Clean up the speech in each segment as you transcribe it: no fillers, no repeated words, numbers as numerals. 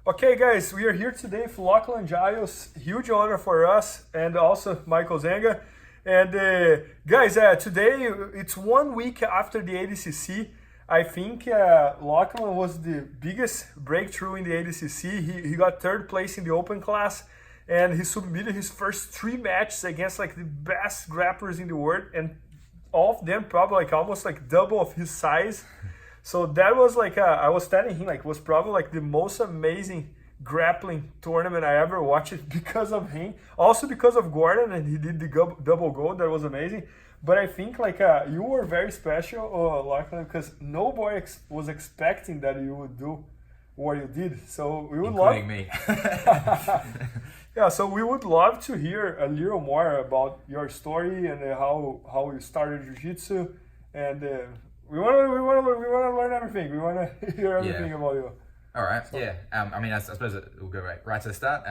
Okay, guys, we are here today with Lachlan Giles. Huge honor for us, and also Michael Zenga. And guys, today it's 1 week after the ADCC. I think Lachlan was the biggest breakthrough in the ADCC. He got third place in the open class, and he submitted his first 3 matches against like the best grapplers in the world, and all of them probably like almost like double of his size. So that was like, I was telling him, like, was probably like the most amazing grappling tournament I ever watched because of him. Also because of Gordon, and he did the double gold. That was amazing. But I think like you were very special, Lachlan, because nobody was expecting that you would do what you did. So we would including me. Yeah, so we would love to hear a little more about your story and how you started jiu-jitsu, and we want to learn everything. We want to hear everything about you. All right. So, yeah. I suppose we'll go right to the start.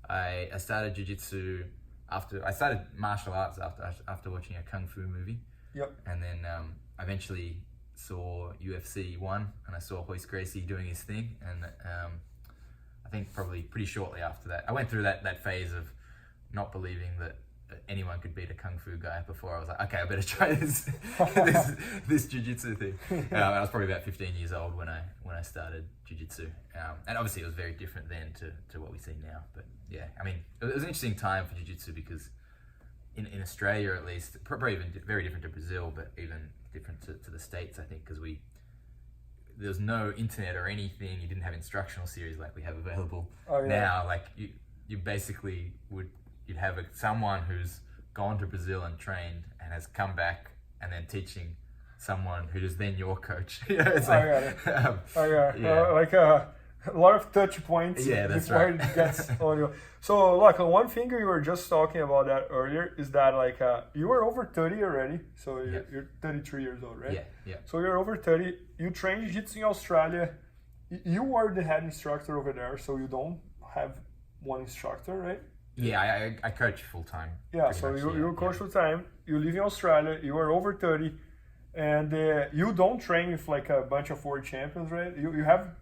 I started jiu-jitsu after I started martial arts after watching a kung fu movie. Yep. And then I eventually saw UFC 1, and I saw Royce Gracie doing his thing, and I think probably pretty shortly after that, I went through that phase of not believing that anyone could beat a kung fu guy before I was like, okay, I better try this this jiu-jitsu thing. I was probably about 15 years old when I started jiu-jitsu, and obviously it was very different then to what we see now. But yeah, I mean, it was an interesting time for jiu-jitsu because in Australia, at least, probably even very different to Brazil, but even different to the States, I think, because there was no internet or anything. You didn't have instructional series like we have available now. Like you basically you'd have someone who's gone to Brazil and trained and has come back and then teaching someone who is then your coach. It's like, like a lot of touch points before it gets on you. So, like, one thing you were just talking about that earlier is that like you were over 30 already. So you're 33 years old, right? Yeah. So you're over 30. You train jiu-jitsu in Australia. You were the head instructor over there, so you don't have one instructor, right? Yeah, I coach full time. Yeah, so you coach full time. You live in Australia. You are over 30, and you don't train with like a bunch of world champions, right? You have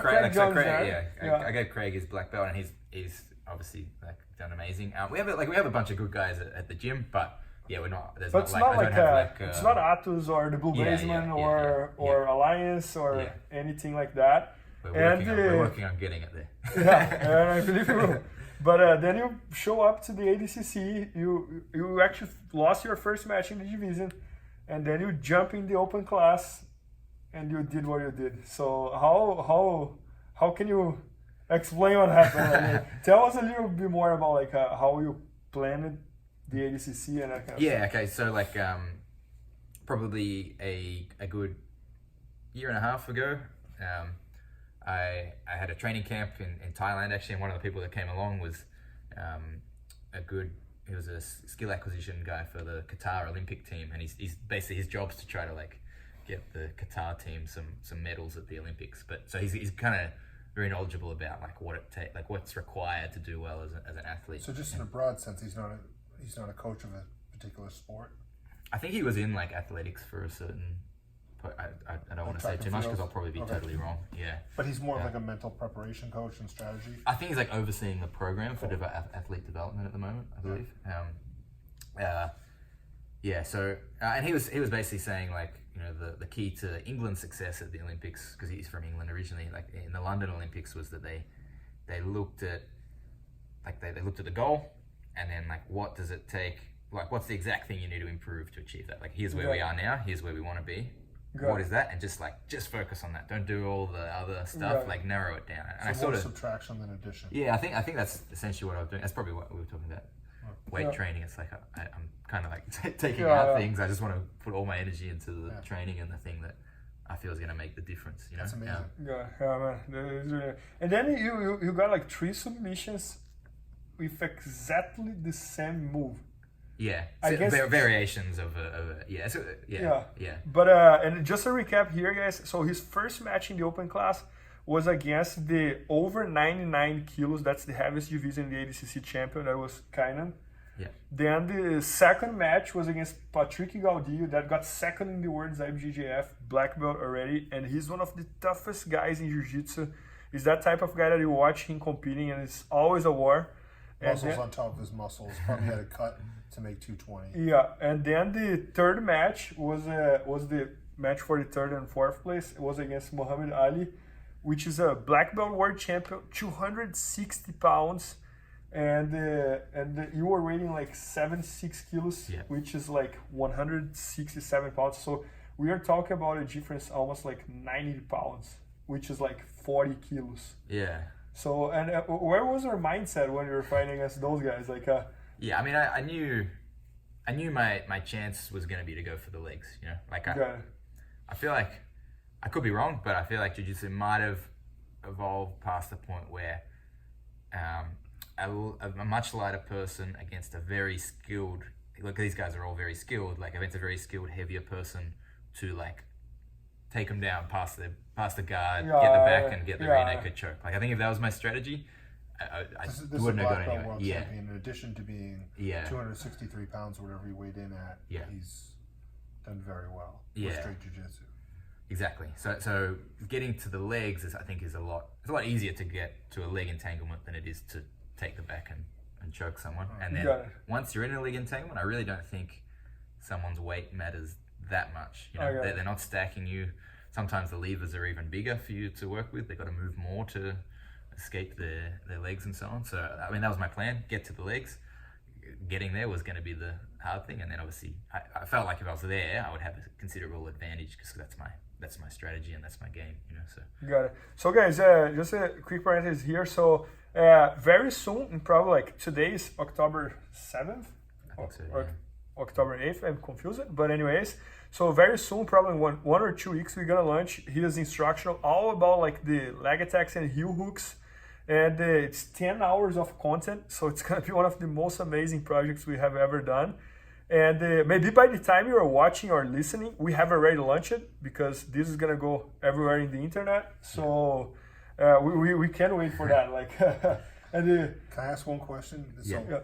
Craig Jones there. I gave Craig his black belt, and he's obviously like done amazing. We have a bunch of good guys at the gym, but yeah, we're not. There's but not like it's not Atos or the Blue Baseman or Alliance or anything like that. We're working on getting it there. Yeah, and I believe you will. But then you show up to the ADCC, you actually lost your first match in the division, and then you jump in the open class, and you did what you did. So how can you explain what happened? Tell us a little bit more about like how you planned the ADCC and that kind of stuff. Okay, so like probably a good year and a half ago, I had a training camp in Thailand actually, and one of the people that came along was he was a skill acquisition guy for the Qatar Olympic team, and he's basically his job's to try to like get the Qatar team some medals at the Olympics. But so he's kind of very knowledgeable about like what's required to do well as an athlete. So just in a broad sense, he's not a coach of a particular sport. I think he was in like athletics for a certain. I don't want to say too much because I'll probably be totally wrong. Yeah. But he's more of like a mental preparation coach and strategy. I think he's like overseeing the program for athlete development at the moment, I believe. So and he was basically saying like, you know, the key to England's success at the Olympics, because he's from England originally, like in the London Olympics, was that they looked at the goal, and then like what does it take, like what's the exact thing you need to improve to achieve that? Like here's where we are now, here's where we want to be. What is that? And just focus on that. Don't do all the other stuff. Like narrow it down. And so more subtraction than addition. Yeah, I think that's essentially what I was doing. That's probably what we were talking about. Weight training. It's like I'm kind of like taking out things. I just want to put all my energy into the training and the thing that I feel is going to make the difference. You know. That's amazing. Man. And then you got like 3 submissions with exactly the same move. Yeah, I guess variations of But and just a recap here, guys. So his first match in the open class was against the over 99 kilos. That's the heaviest division in the ADCC champion. That was Kainan. Yeah. Then the second match was against Patrick Gaudillo, that got second in the world's IBJJF black belt already, and he's one of the toughest guys in jiu-jitsu. He's that type of guy that you watch him competing, and it's always a war. Muscles on top of his muscles. Probably had a cut to make 220. Yeah, and then the third match was the match for the third and fourth place. It was against Muhammad Ali, which is a black belt world champion, 260 pounds, and you were weighing like 76 kilos, which is like 167 pounds. So we are talking about a difference almost like 90 pounds, which is like 40 kilos. Yeah. So, and where was your mindset when you were fighting against those guys? Like, yeah, I mean, I knew my chance was going to be to go for the legs, you know? Like, I feel like, I could be wrong, but I feel like jiu-jitsu might have evolved past the point where a much lighter person against a very skilled, look, these guys are all very skilled, like against a very skilled, heavier person to like take them down past the guard, get the back and get the rear naked choke. Like I think if that was my strategy, I this wouldn't have gone is a black belt anywhere. world champion. In addition to being 263 pounds, whatever he weighed in at, he's done very well with straight jiu-jitsu. Exactly. So getting to the legs is, I think, is a lot easier to get to a leg entanglement than it is to take the back and choke someone. And then once you're in a leg entanglement, I really don't think someone's weight matters that much. You know, they're not stacking you. Sometimes the levers are even bigger for you to work with. They've got to move more to escape their legs and so on. So, I mean, that was my plan, get to the legs. Getting there was going to be the hard thing. And then obviously, I felt like if I was there, I would have a considerable advantage because that's my strategy and that's my game, you know. So got it. So guys, just a quick parenthesis here. So very soon, and probably like today is October 7th or October 8th. I'm confused, but anyways. So very soon, probably one or 2 weeks, we're gonna launch his instructional all about like the leg attacks and heel hooks, and it's 10 hours of content. So it's gonna be one of the most amazing projects we have ever done. And maybe by the time you are watching or listening, we have already launched it because this is gonna go everywhere in the internet. So we can't wait for that. Like, and can I ask one question? So,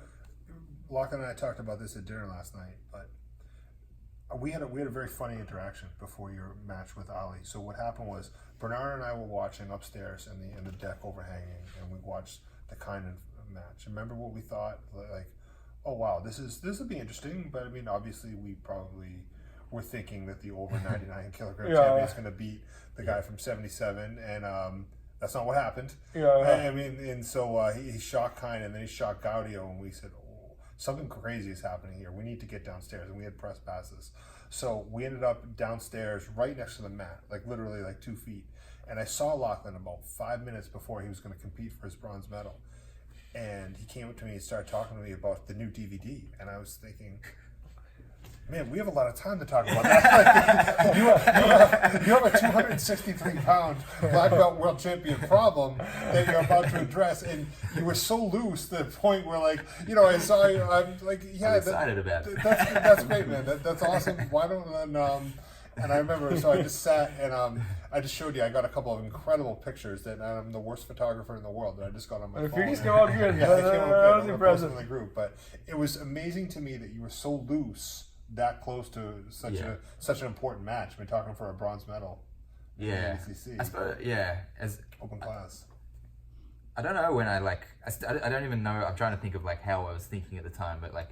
Lachlan and I talked about this at dinner last night, but we had a very funny interaction before your match with Ali. So what happened was Bernard and I were watching upstairs in the deck overhanging, and we watched the kind of match. Remember what we thought? Like, oh wow, this will be interesting. But I mean, obviously, we probably were thinking that the over 99 kilogram champion is going to beat the guy from 77, and that's not what happened. I mean, and so he shot Kind, and then he shot Gaudio, and we said, oh, something crazy is happening here. We need to get downstairs, and we had press passes. So we ended up downstairs right next to the mat, like literally like 2 feet. And I saw Lachlan about 5 minutes before he was going to compete for his bronze medal. And he came up to me and started talking to me about the new DVD. And I was thinking, man, we have a lot of time to talk about that. you have a 263-pound black belt world champion problem that you're about to address, and you were so loose to the point where, like, you know, I saw you. I'm like, yeah, I'm excited about it. That's great, man. That's awesome. Why don't and I remember, so I just sat and I just showed you. I got a couple of incredible pictures that I'm the worst photographer in the world that I just got on my phone. The pictures came out good. Yeah, they came out good. That was impressive in the group, but it was amazing to me that you were so loose, that close to such an important match. We're talking for a bronze medal. In the ADCC. I suppose. As open class. I don't know when I don't even know. I'm trying to think of like how I was thinking at the time, but like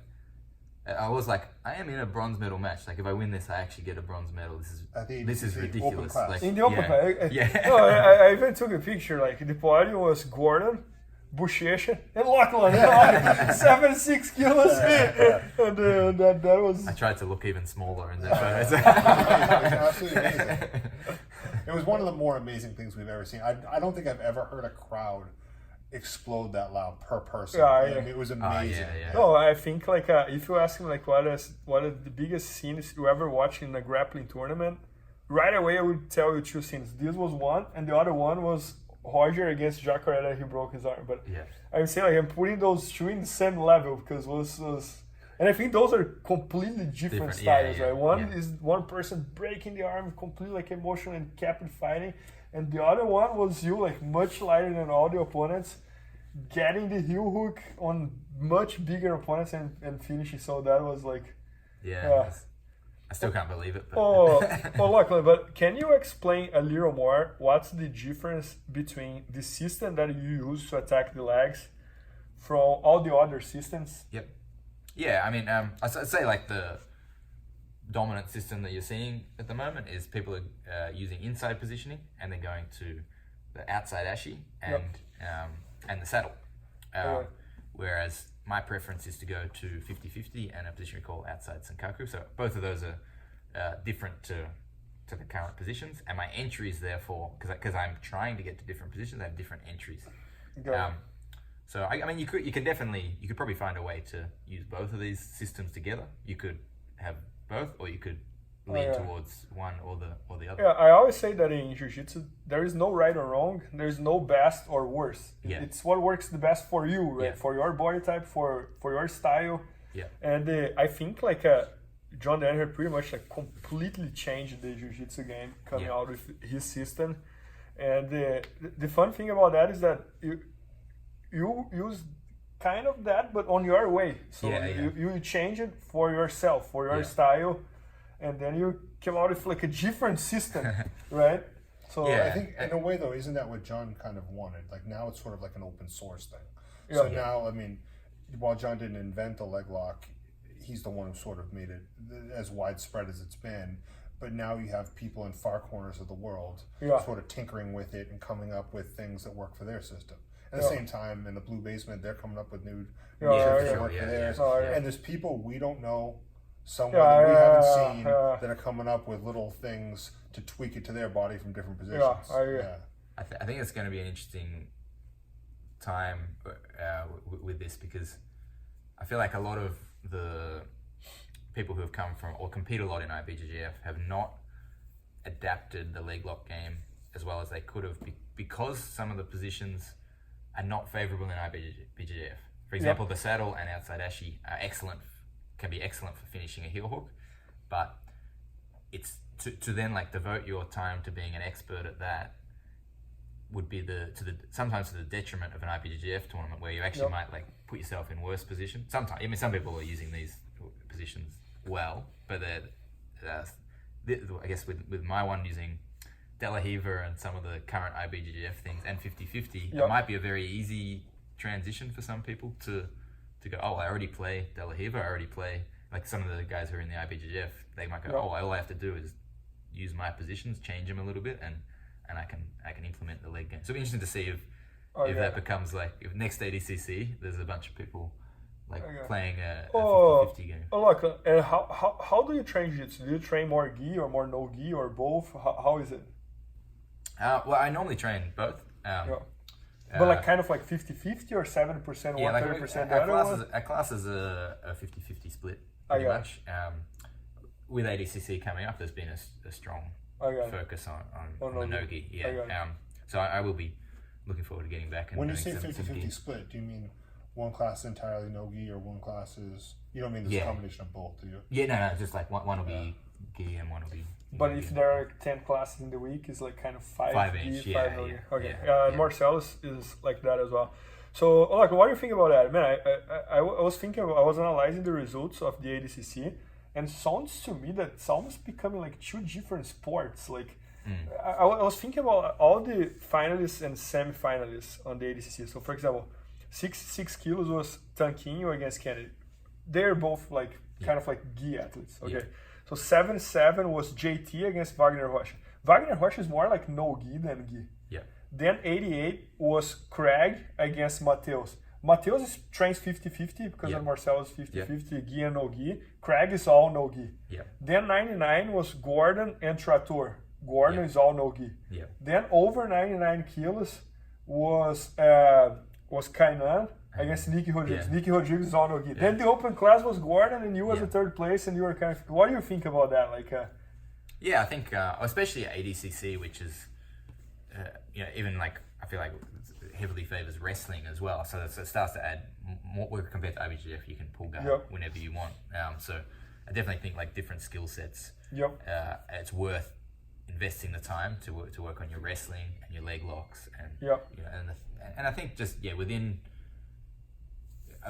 I was like, I am in a bronze medal match. Like if I win this, I actually get a bronze medal. This is ridiculous. Like, in the open class. Yeah. No, I even took a picture. Like the podium was Gordon, Buchecha, and Lachlan. 76 kilos. And that was. I tried to look even smaller in that photo. Absolutely amazing. It was one of the more amazing things we've ever seen. I don't think I've ever heard a crowd explode that loud per person. It was amazing. No, I think like if you ask me like what are the biggest scenes you ever watched in a grappling tournament, right away I would tell you 2 scenes. This was one, and the other one was Roger against Jacare that he broke his arm. But I would say like I'm putting those 2 in the same level because was and I think those are completely different styles, right? One is one person breaking the arm completely like emotional and kept fighting. And the other one was you, like much lighter than all the opponents, getting the heel hook on much bigger opponents and finishing. So that was like, I still can't believe it. But Lachlan, but can you explain a little more what's the difference between the system that you use to attack the legs from all the other systems? Yep. Yeah, I mean, I'd say like the dominant system that you're seeing at the moment is people are using inside positioning and then going to the outside ashi and the saddle. Whereas my preference is to go to 50-50 and a position we call outside senkaku. So both of those are different to the current positions, and my entries therefore, because I'm trying to get to different positions, I have different entries. So I mean, you could probably find a way to use both of these systems together. You could have both, or you could lean towards one or the other. Yeah, I always say that in jiu-jitsu, there is no right or wrong. There's no best or worse. Yeah. It's what works the best for you, right? Yeah. For your body type, for your style. Yeah. And I think like John Danaher pretty much like completely changed the jiu-jitsu game coming out with his system. And the fun thing about that is that you use kind of that, but on your way. So you change it for yourself, for your style. And then you came out with like a different system, right? So I think in a way though, isn't that what John kind of wanted? Like now it's sort of like an open source thing. So now, I mean, while John didn't invent the leg lock, he's the one who sort of made it as widespread as it's been. But now you have people in far corners of the world sort of tinkering with it and coming up with things that work for their system. At the same time, in the Blue Basement, they're coming up with new tricks that work for theirs. And there's people we don't know, someone that we haven't seen that are coming up with little things to tweak it to their body from different positions. I think it's going to be an interesting time with this, because I feel like a lot of the people who have come from or compete a lot in IBJJF have not adapted the leg lock game as well as they could have, because some of the positions are not favorable in IBJJF. For example, the saddle and outside ashi are can be excellent for finishing a heel hook, but it's to then like devote your time to being an expert at that would be sometimes to the detriment of an IBJJF tournament, where you actually might like put yourself in worse position. Sometimes, I mean, some people are using these positions well, but I guess with my one using De La Riva and some of the current IBJJF things and 50-50, it might be a very easy transition for some people to go, oh, I already play De La Riva, I already play, like some of the guys who are in the IBJJF, they might go, oh, all I have to do is use my positions, change them a little bit, and I can implement the leg game. So it'll be interesting to see if that becomes like, if next ADCC, there's a bunch of people like playing a 50-50 game. Look, and how do you train jiu-jitsu? Do you train more gi or more no gi or both? How is it? Well, I normally train both. But like kind of like 50-50 or 7% one, 30% the other one? Our class is a 50-50 split, pretty much. With ADCC coming up, there's been a strong focus on the no-gi. So I will be looking forward to getting back. And when you say 50-50 split, do you mean one class entirely no-gi, or one class is... You don't mean there's a combination of both, do you? Yeah, no, just like one will be gi and one will be... But if there are 10 classes in the week, it's like kind of 5 each, gi, 5 no-gi. Okay, Marcellus is like that as well. So, like, what do you think about that? Man, I was thinking, I was analyzing the results of the ADCC, and it sounds to me that it's almost becoming like two different sports. Like, I was thinking about all the finalists and semi-finalists on the ADCC. So, for example, 6 kilos was Tanquinho against Kennedy. They're both like kind of like gi athletes. Okay. So 7-7 was JT against Wagner Rocha. Wagner Rocha is more like no gi than gi. Yeah. Then 88 was Craig against Mateus. Mateus trains 50-50 because of Marcelo's 50-50 gi and no gi. Craig is all no gi. Yeah. Then 99 was Gordon and Trator. Gordon is all no gi. Yeah. Then over 99 kilos was Kainan against Nicky Rodriguez. Nicky Rodriguez is all no gi. Then the open class was Gordon, and you was the third place, and you were kind of... What do you think about that? Like, I think especially at ADCC, which is even like I feel like heavily favors wrestling as well. So it starts to add more compared to IBJJF. You can pull guard whenever you want. So I definitely think like different skill sets. It's worth investing the time to work on your wrestling and your leg locks and and I think just within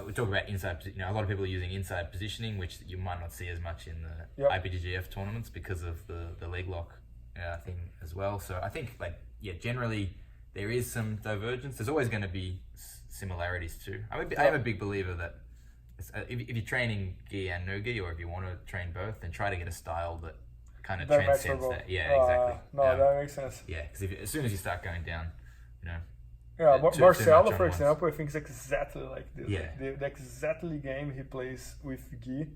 we talk about inside. A lot of people are using inside positioning, which you might not see as much in the IPGF tournaments because of the leg lock thing as well. So I think generally there is some divergence. There's always going to be similarities too. I am a big believer that if you're training gi and no gi, or if you want to train both, then try to get a style that kind of transcends that. Yeah, exactly. That makes sense. Yeah, because as soon as you start going down, Marcelo, for example, I think is exactly like this. Yeah. The exactly game he plays with gi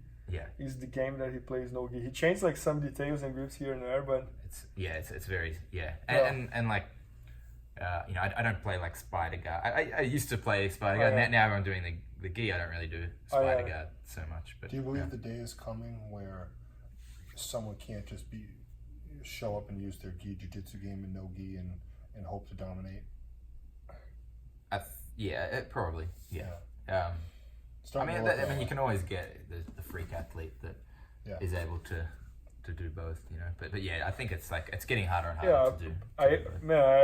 is the game that he plays no gi. He changed like some details and grips here and there, but it's very and like I don't play like spider guard. I used to play spider guard. Now I'm doing the gi. I don't really do spider guard so much. But do you believe the day is coming where someone can't just show up and use their gi jiu-jitsu game and no gi and hope to dominate? Probably. Yeah. You can always get the freak athlete that is able to do both, But I think it's getting harder and harder to do. I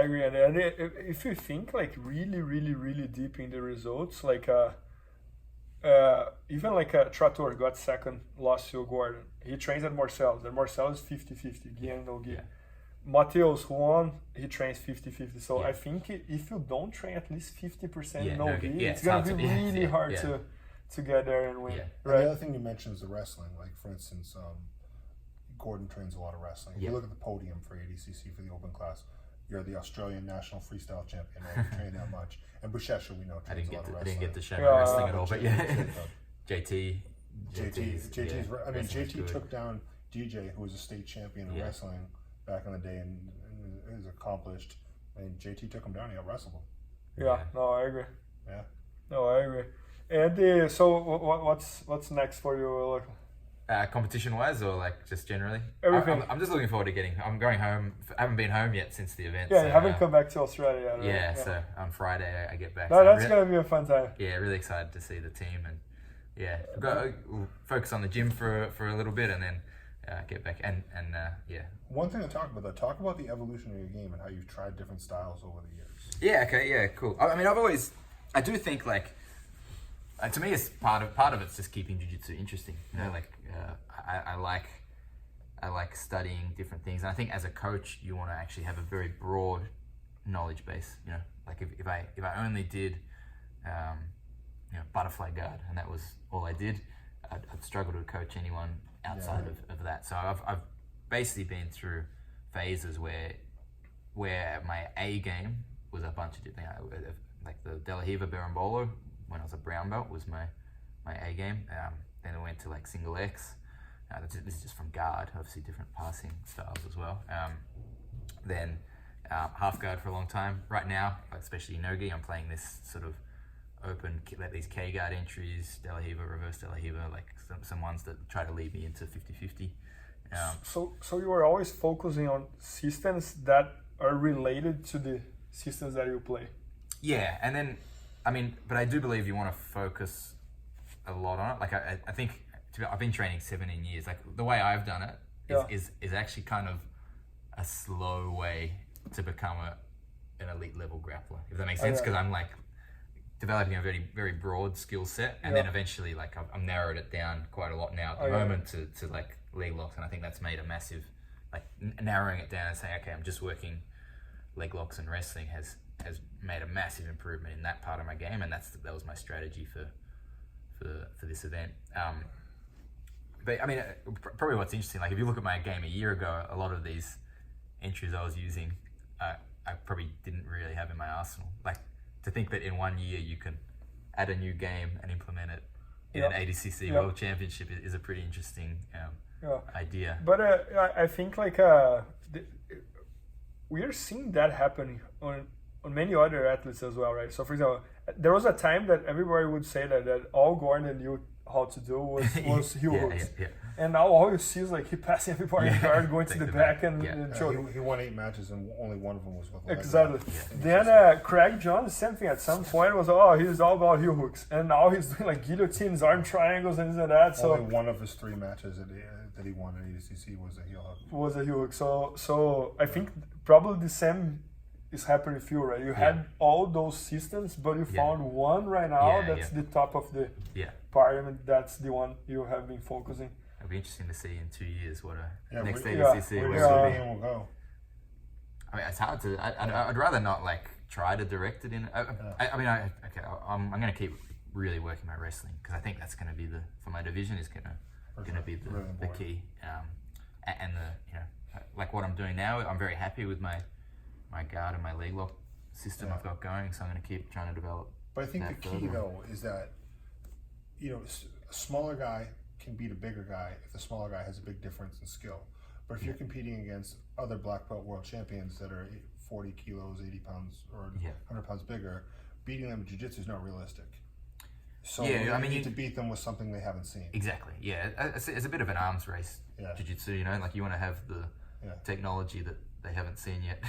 agree. And if you think like really, really, really deep in the results, like even like Trator got second, lost to Gordon. He trains at Marcel's. And Marcel's 50-50, gi and no gi. Mateus won, he trains 50-50. So I think if you don't train at least 50% no gi, it's going to be really hard to get there and win. Yeah. Right? And the other thing you mentioned is the wrestling. Like, for instance, Gordon trains a lot of wrestling. If you look at the podium for ADCC for the open class, you're the Australian national freestyle champion. I don't train that much. And Bushesha, we know, trains a lot of wrestling. I didn't get to show wrestling at all, but JT, JT took down DJ, who was a state champion in wrestling back in the day, and is accomplished. And JT took him down. He out wrestled him. I agree. Yeah. No, I agree. And so, what's next for you? Competition wise, or like just generally? Everything. I'm just looking forward to I'm going home. I haven't been home yet since the event. Yeah, so, you haven't come back to Australia yet. Right? So on Friday I get back. No, that's gonna be a fun time. Yeah, really excited to see the team, and we'll focus on the gym for a little bit, and then get back and. One thing to talk about though. Talk about the evolution of your game and how you've tried different styles over the years. Yeah. Okay. Yeah. Cool. I do think like. To me, it's part of it's just keeping jiu-jitsu interesting. I like studying different things, and I think as a coach, you want to actually have a very broad knowledge base. Like if I only did, butterfly guard, and that was all I did, I'd struggle to coach anyone outside of that. So I've basically been through phases where my A game was a bunch of different, like the De La Riva Berimbolo. When I was a brown belt was my A game. Then I went to like single X. This is just from guard, obviously different passing styles as well. Then half guard for a long time. Right now, especially no-gi, I'm playing this sort of open, like these K guard entries, De La Riva, reverse De La Riva, like some ones that try to lead me into 50-50. So you are always focusing on systems that are related to the systems that you play. Yeah, and then but I do believe you want to focus a lot on it. Like I think I've been training 17 years. Like the way I've done it is actually kind of a slow way to become an elite level grappler, if that makes sense. Because I'm like developing a very, very broad skill set, and then eventually like I've narrowed it down quite a lot now at the moment to like leg locks, and I think that's made a massive narrowing it down and saying, okay, I'm just working leg locks and wrestling has made a massive improvement in that part of my game, and that was my strategy for this event. But probably what's interesting, like if you look at my game a year ago, a lot of these entries I was using, I probably didn't really have in my arsenal. Like to think that in 1 year you can add a new game and implement it in an ADCC World Championship is a pretty interesting idea. But I think we are seeing that happening on many other athletes as well, right? So for example, there was a time that everybody would say that all Gordon knew how to do was heel hooks. And now all you see is like he passing everybody guard, going to the back and choking. He won 8 matches and only one of them was with exactly. Then Craig Jones, same thing at some point was he's all about heel hooks, and now he's doing like guillotines, arm triangles, and this and that. So only one of his 3 matches that he won at ADCC was a heel hook. So I think probably the same is happening with you, right? You had all those systems, but you found one right now that's the top of the pyramid. That's the one you have been focusing. It'll be interesting to see in 2 years what a next ADCC where will go. I mean, it's hard to. I'd rather not like try to direct it in. I'm going to keep really working my wrestling because I think that's going to be for my division is going to be the key. And like what I'm doing now, I'm very happy with my guard and my leg lock system I've got going, so I'm going to keep trying to develop. But I think the key though is that a smaller guy can beat a bigger guy if the smaller guy has a big difference in skill. But if you're competing against other black belt world champions that are 40 kilos, 80 pounds, or 100 pounds bigger, beating them in jiu-jitsu is not realistic. So you need to beat them with something they haven't seen. Exactly. Yeah, it's a bit of an arms race. Jiu-jitsu, like you want to have the technology that they haven't seen yet.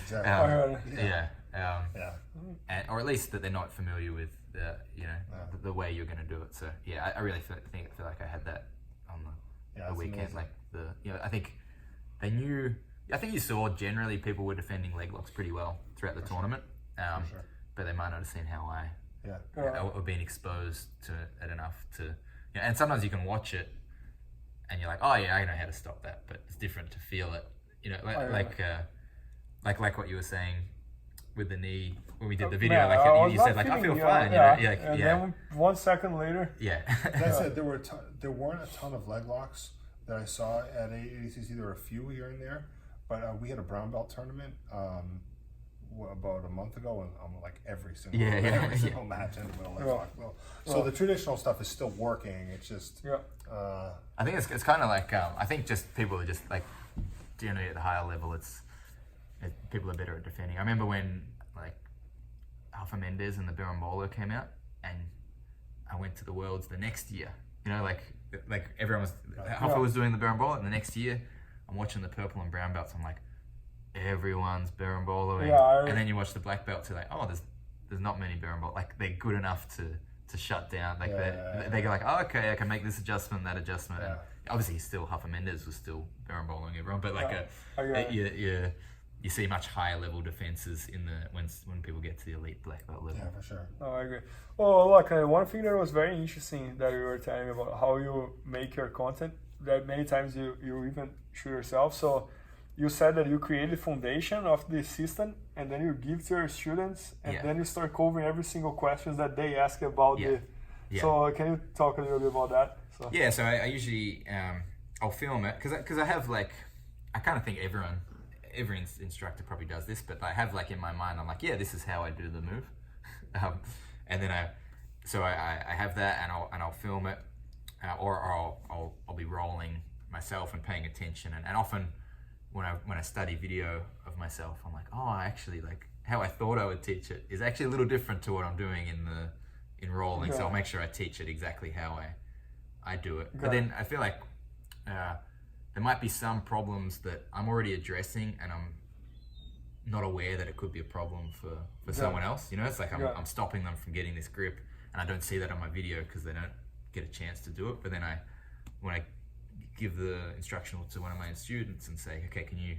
Exactly. Or at least that they're not familiar with the way you're going to do it. So I really feel like I had that on the weekend. Amazing. I think they knew. I think you saw generally people were defending leg locks pretty well throughout the tournament. But they might not have seen how I. Or being exposed to it enough to, and sometimes you can watch it, and you're like, oh yeah, I know how to stop that, but it's different to feel it, like what you were saying with the knee when we did the video, you said like I feel fine, then 1 second later, that's it. There weren't a ton of leg locks that I saw at ADCC. There were a few here and there, but we had a brown belt tournament. About a month ago, and like every single match in the middle. So the traditional stuff is still working. It's just I think it's kind of like I think just people are just like generally at the higher level. People are better at defending. I remember when like Alpha Mendez and the Berimbolo came out, and I went to the Worlds the next year. Like everyone was Alpha was doing the Berimbolo, and the next year I'm watching the purple and brown belts. I'm like, everyone's berimboloing, and then you watch the black belts. You're like, oh, there's not many berimbolo. Like they're good enough to shut down. Like they go like, oh, okay, I can make this adjustment, that adjustment. And obviously, still Huffer Mendez was still berimboloing everyone, but like you see much higher level defenses in when people get to the elite black belt level. Yeah, for sure. Oh, I agree. Well, look, one thing that was very interesting that you were telling me about how you make your content. That many times you even shoot yourself. So. You said that you created foundation of the system, and then you give to your students, and then you start covering every single question that they ask about So can you talk a little bit about that? So I usually I'll film it because I have like I kind of think every instructor probably does this, but I have like in my mind I'm like this is how I do the move, and then I have that and I'll film it, or I'll be rolling myself and paying attention and often. When I study video of myself, I'm like, oh, I actually like how I thought I would teach it is actually a little different to what I'm doing in rolling. So I'll make sure I teach it exactly how I do it. But then I feel like there might be some problems that I'm already addressing, and I'm not aware that it could be a problem for someone else. It's like I'm stopping them from getting this grip, and I don't see that on my video because they don't get a chance to do it. But then when I give the instructional to one of my students and say, okay, can you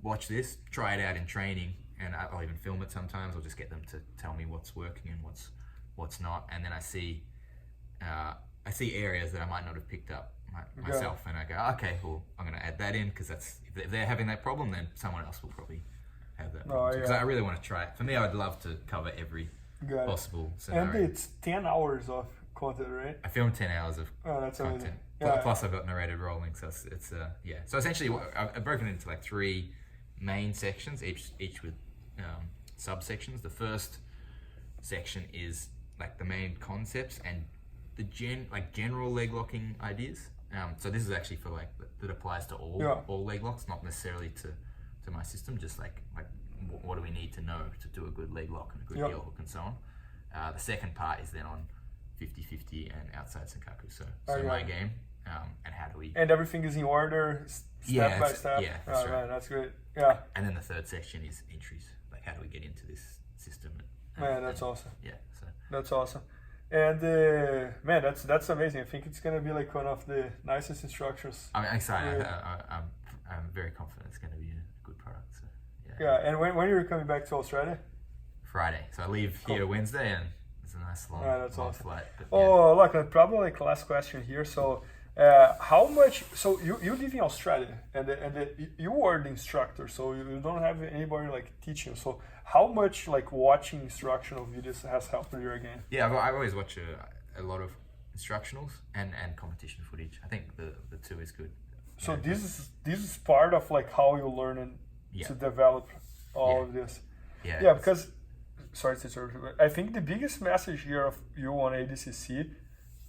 watch this, try it out in training, and I'll even film it sometimes. I'll just get them to tell me what's working and what's not, and then I see areas that I might not have picked up myself, and I go, okay, well, I'm going to add that in because that's if they're having that problem, then someone else will probably have that problem. Because I really want to try it. For me, I'd love to cover every possible scenario. And it's 10 hours of content, right? I filmed 10 hours of that's content. Amazing. Plus I've got narrated rolling, so it's So essentially, I've broken it into like 3 main sections, each with subsections. The first section is like the main concepts and the general leg locking ideas. So this is actually for like that applies to all leg locks, not necessarily to my system. Just like what do we need to know to do a good leg lock and a good heel hook and so on. The second part is then on 50-50 and outside senkaku. So my game. And how do we... And everything is in order, step by step. Yeah, that's right. Man, that's great. Yeah. And then the third section is entries. Like, how do we get into this system? Man, that's awesome. Yeah, so... That's awesome. And, man, that's amazing. I think it's going to be, like, one of the nicest instructions. I'm excited. I'm very confident it's going to be a good product. So, Yeah, and when you're coming back to Australia? Friday. So I leave here Wednesday, and it's a nice long, that's long awesome. flight. But, Oh, look, probably like last question here. So, how much? So you live in Australia, and you are the instructor, so you don't have anybody like teaching. So how much like watching instructional videos has helped you again? Yeah, I always watch a lot of instructionals and competition footage. I think the two is good. So this is part of like how you learn and to develop all of this. Yeah, because sorry to interrupt, but I think the biggest message here of you on ADCC,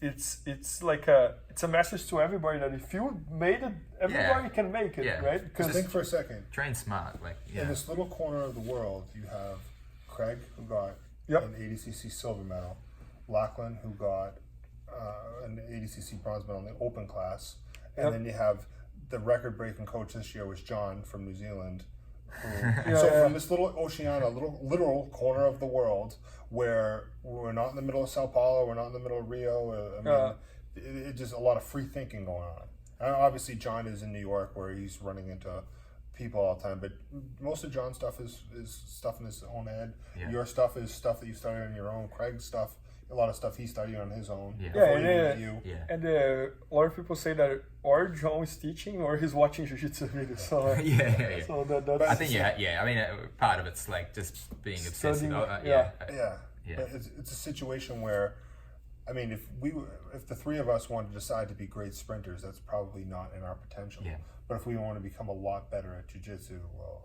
it's like it's a message to everybody that if you made it, everybody can make it, right? Because think for a second. Train smart, like in this little corner of the world, you have Craig who got an ADCC silver medal, Lachlan who got an ADCC bronze medal in the open class, and then you have the record-breaking coach this year was John from New Zealand. From this little Oceania, little literal corner of the world, where we're not in the middle of Sao Paulo, we're not in the middle of Rio. It's just a lot of free thinking going on. And obviously, John is in New York, where he's running into people all the time. But most of John's stuff is stuff in his own head. Yeah. Your stuff is stuff that you studied on your own. Craig's stuff, a lot of stuff he studied on his own. And a lot of people say that or John is teaching or he's watching jiu-jitsu videos. So, So that's I think I mean, part of it's like just being obsessive. But it's a situation where, I mean, if the three of us want to decide to be great sprinters, that's probably not in our potential. Yeah. But if we want to become a lot better at jiu-jitsu, well,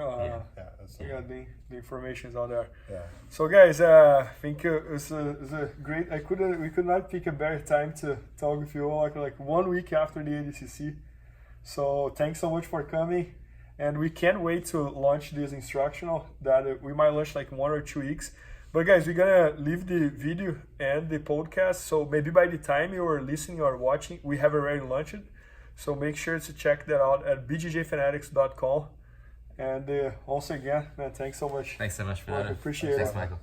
the information is out there. Yeah. So guys, I think it was a great. We could not pick a better time to talk with you all. Like 1 week after the ADCC. So thanks so much for coming, and we can't wait to launch this instructional that we might launch like 1 or 2 weeks. But guys, we're gonna leave the video and the podcast. So maybe by the time you are listening or watching, we have already launched it. So make sure to check that out at bjjfanatics.com. And once again, man, thanks so much. Thanks so much for that. Appreciate it. Thanks, Michael.